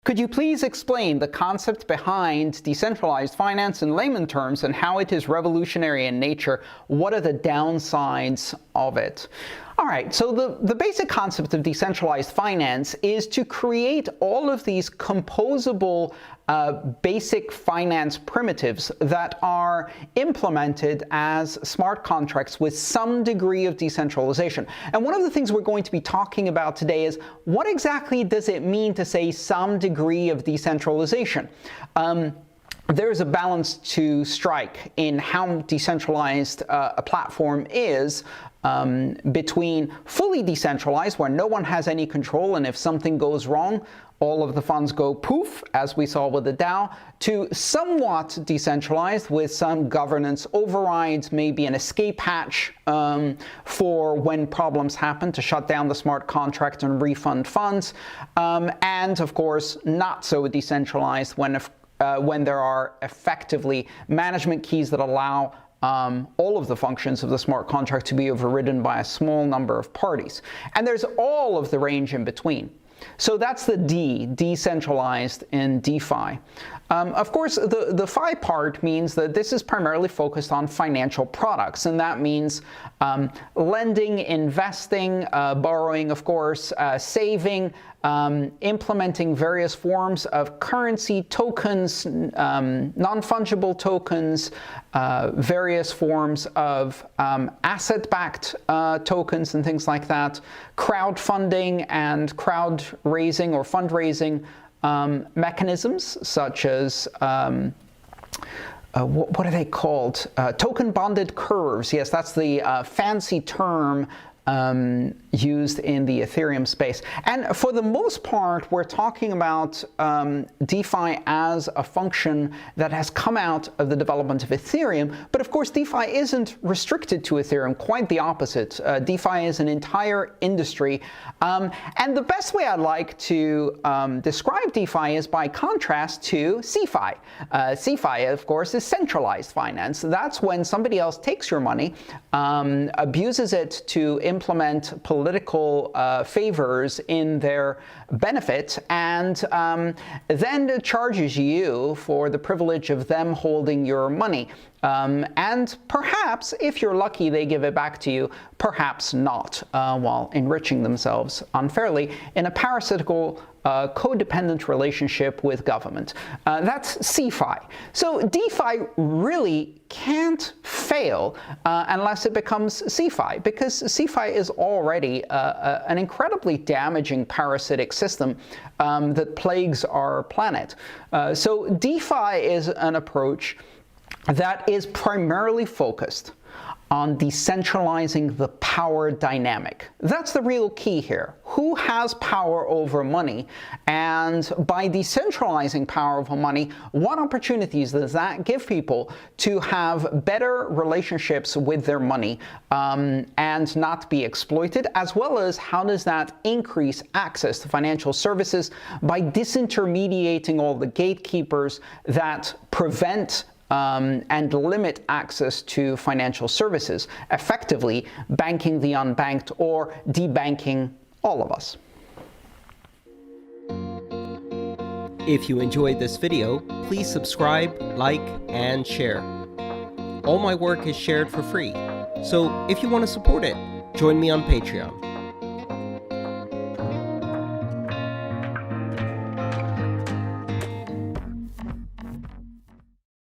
Could you please explain the concept behind decentralized finance in layman terms and how it is revolutionary in nature? What are the downsides of it? All right, so the basic concept of decentralized finance is to create all of these composable basic finance primitives that are implemented as smart contracts with some degree of decentralization. And one of the things we're going to be talking about today is what exactly does it mean to say some degree of decentralization? There's a balance to strike in how decentralized a platform is between fully decentralized, where no one has any control, and if something goes wrong, all of the funds go poof, as we saw with the DAO, to somewhat decentralized with some governance overrides, maybe an escape hatch for when problems happen to shut down the smart contract and refund funds, and of course not so decentralized when there are effectively management keys that allow all of the functions of the smart contract to be overridden by a small number of parties. And there's all of the range in between. So that's the D, decentralized in DeFi. Of course, the Fi part means that this is primarily focused on financial products, and that means lending, investing, borrowing, of course, saving, implementing various forms of currency, tokens, non-fungible tokens, various forms of asset-backed tokens and things like that, crowdfunding and crowd raising or fundraising mechanisms such as what are they called? Token bonded curves. Yes, that's the fancy term used in the Ethereum space. And for the most part, we're talking about DeFi as a function that has come out of the development of Ethereum. But of course, DeFi isn't restricted to Ethereum, quite the opposite. DeFi is an entire industry. And the best way I like to describe DeFi is by contrast to CeFi. CeFi, of course, is centralized finance. That's when somebody else takes your money, abuses it to implement political favors in their benefit, and then charges you for the privilege of them holding your money. And perhaps, if you're lucky, they give it back to you, perhaps not, while enriching themselves unfairly in a parasitical codependent relationship with government. That's CeFi. So DeFi really can't fail unless it becomes CeFi, because CeFi is already an incredibly damaging parasitic system that plagues our planet. So DeFi is an approach that is primarily focused on decentralizing the power dynamic. That's the real key here. Who has power over money? And by decentralizing power over money, what opportunities does that give people to have better relationships with their money and not be exploited, as well as how does that increase access to financial services by disintermediating all the gatekeepers that prevent and limit access to financial services, effectively banking the unbanked or debanking all of us. If you enjoyed this video, please subscribe, like, and share. All my work is shared for free, so if you want to support it, join me on Patreon.